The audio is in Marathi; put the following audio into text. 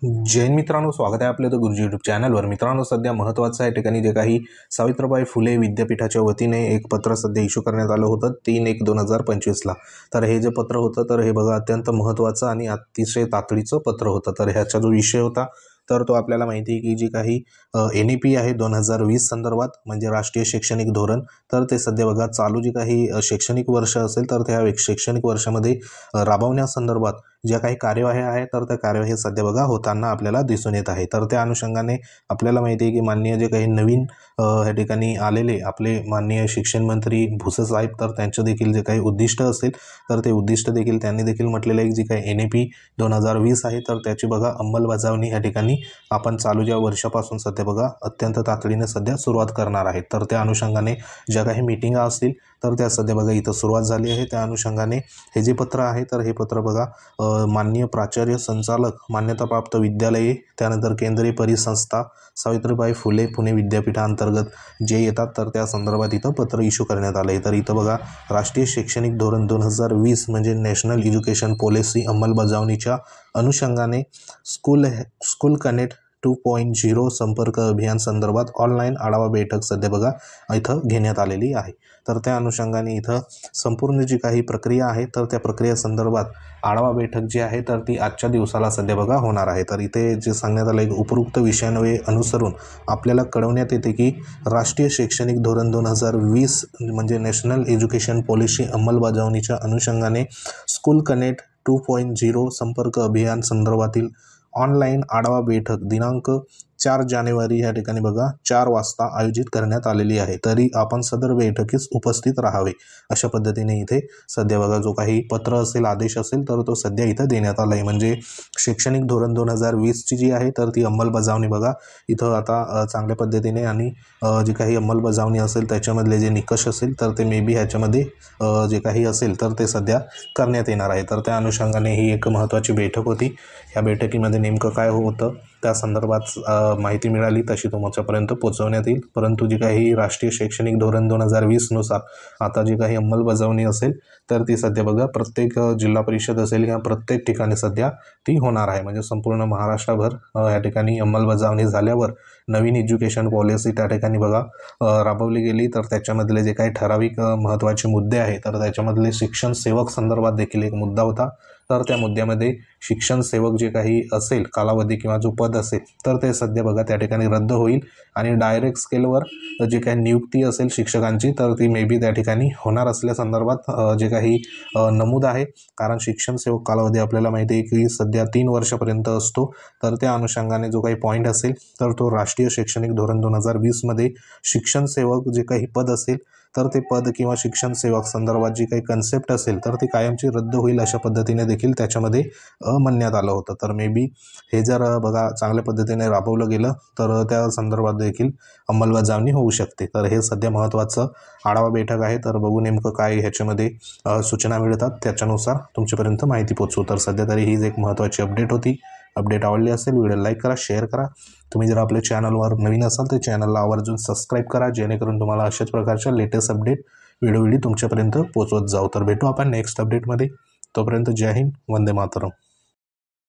जैन मित्रांनो, स्वागत आहे आपल्या गुरुजी यूट्यूब चॅनलवर। मित्रांनो, सध्या महत्त्वाचं आहे ठिकाणी जे काही सावित्रीबाई फुले विद्यापीठाच्या वतीने एक पत्र सध्या इश्यू करण्यात आलं होतं 3/1/2025 ला। तर हे जे पत्र होतं तर हे बघा अत्यंत महत्त्वाचं आणि अतिशय तातडीचं पत्र होतं। तर ह्याचा जो विषय होता तर तो आपल्याला माहिती आहे की जी काही NEP आहे 2020 संदर्भात म्हणजे राष्ट्रीय शैक्षणिक धोरण, तर ते सध्या बघा चालू जे काही शैक्षणिक वर्ष असेल तर त्या शैक्षणिक वर्षामध्ये राबवण्यासंदर्भात ज्या काही कार्यवाही आहे तर त्या कार्यवाही सध्या बघा होताना आपल्याला दिसून येत आहे। तर त्या अनुषंगाने आपल्याला माहिती आहे की माननीय जे काही नवीन ह्या ठिकाणी आलेले आपले माननीय शिक्षण मंत्री भुसे साहेब, तर त्यांचं देखील जे काही उद्दिष्ट असेल तर ते उद्दिष्ट देखील त्यांनी देखील म्हटलेलं आहे की जी काही NEP 2020 आहे तर त्याची बघा अंमलबजावणी ह्या ठिकाणी आपण चालू ज्या वर्षापासून सध्या बघा अत्यंत तातडीने सध्या सुरुवात करणार आहे। तर त्या अनुषंगाने ज्या काही मीटिंग असतील तर त्या सध्या बघा इथं सुरुवात झाली आहे। त्या अनुषंगाने हे जे पत्र आहे तर हे पत्र बघा माननीय प्राचार्य संचालक मान्यताप्राप्त विद्यालये, त्यानंतर केंद्रीय परिसंस्था सावित्रीबाई फुले पुणे विद्यापीठांतर्गत जे येतात तर त्या संदर्भात इथं पत्र इश्यू करण्यात आले। तर इथं बघा राष्ट्रीय शैक्षणिक धोरण 2020 म्हणजे नॅशनल एज्युकेशन पॉलिसी अंमलबजावणीच्या अनुषंगाने स्कूल कनेक्ट 2.0 संपर्क अभियान संदर्भात ऑनलाईन आढावा बैठक सध्या बघा इथं घेण्यात आलेली आहे। तर त्या अनुषंगाने इथं संपूर्ण जी काही प्रक्रिया आहे तर त्या प्रक्रियेसंदर्भात आढावा बैठक जी आहे तर ती आजच्या दिवसाला सध्या बघा होणार आहे। तर इथे जे सांगण्यात आलं आहे उपरोक्त विषयान्वये अनुसरून आपल्याला कळवण्यात येते की राष्ट्रीय शैक्षणिक धोरण 2020 म्हणजे नॅशनल एज्युकेशन पॉलिसी अंमलबजावणीच्या अनुषंगाने स्कूल कनेक्ट 2.0 संपर्क अभियान संदर्भातील ऑनलाईन आढावा बैठक दिनांक 4 जानेवारी या ठिकाणी बघा 4 वाजता आयोजित करण्यात आलेली आहे। तरी आपण सदर बैठकीस उपस्थित राहावे अशा पद्धतीने इथे सध्या बघा जो काही पत्र असेल आदेश असेल तर तो सध्या इथं देण्यात आला आहे। म्हणजे शैक्षणिक धोरण 2020 ची जी आहे तर ती अंमलबजावणी बघा इथं आता चांगल्या पद्धतीने आणि जी काही अंमलबजावणी असेल त्याच्यामधले जे निकष असेल तर ते मे बी ह्याच्यामध्ये जे काही असेल तर ते सध्या करण्यात येणार आहे। तर त्या अनुषंगाने ही एक महत्त्वाची बैठक होती। या बैठकीमध्ये नेमकं काय होतं त्या संदर्भात माहिती मिळाली तशी तुमच्यापर्यंत पोहोचवण्यात येईल। परंतु जी काही राष्ट्रीय शैक्षणिक धोरण 2020 नुसार आता जी काही अंमलबजावणी असेल तर ती सध्या बघा प्रत्येक जिल्हा परिषद असेल किंवा प्रत्येक ठिकाणी सध्या ती होणार आहे। म्हणजे संपूर्ण महाराष्ट्रभर या ठिकाणी अंमलबजावणी झाल्यावर नवीन एज्युकेशन पॉलिसी त्या ठिकाणी बघा राबवली गेली तर त्याच्यामधले जे काही ठराविक महत्त्वाचे मुद्दे आहेत तर त्याच्यामधले शिक्षण सेवक संदर्भात देखील एक मुद्दा होता। तर त्या मुद्द्यामध्ये शिक्षण सेवक जे काही असेल कालावधी किंवा जो पद असेल तर ते सध्या बघा त्या ठिकाणी रद्द होईल आणि डायरेक्ट स्केलवर जे काही नियुक्ती असेल शिक्षकांची तर ती मे बी त्या ठिकाणी होणार असल्या संदर्भात जे काही नमूद आहे। कारण शिक्षण सेवक कालावधी आपल्याला माहिती आहे की सध्या 3 वर्षापर्यंत असतो। तर त्या अनुषंगाने जो काही पॉईंट असेल तर तो राष्ट्रीय शैक्षणिक धोरण 2020 मध्ये शिक्षण सेवक जे काही पद असेल तर ते पद किंवा शिक्षण सेवक संदर्भात जी काही कन्सेप्ट असेल तर ती कायमची रद्द होईल अशा पद्धतीने देखील त्याच्यामध्ये म्हणण्यात आलं होतं। तर मे बी हे जर बघा चांगल्या पद्धतीने राबवलं गेलं तर त्या संदर्भात देखील अंमलबजावणी होऊ शकते। तर हे सध्या महत्त्वाचं आढावा बैठक आहे। तर बघू नेमकं काय ह्याच्यामध्ये सूचना मिळतात त्याच्यानुसार तुमच्यापर्यंत माहिती पोहोचवू। तर सध्या तरी हीच एक महत्त्वाची अपडेट होती। अपडेट आवडली असेल व्हिडिओ लाईक करा, शेअर करा। तुम्ही जर आपल्या चॅनलवर नवीन असाल तर चॅनलला आवर्जून सबस्क्राईब करा जेणेकरून तुम्हाला अशाच प्रकारच्या लेटेस्ट अपडेट व्हिडिओ तुमच्यापर्यंत पोहोचवत जाऊ। तर भेटू आपण नेक्स्ट अपडेटमध्ये। तोपर्यंत जय हिंद, वंदे मातरम।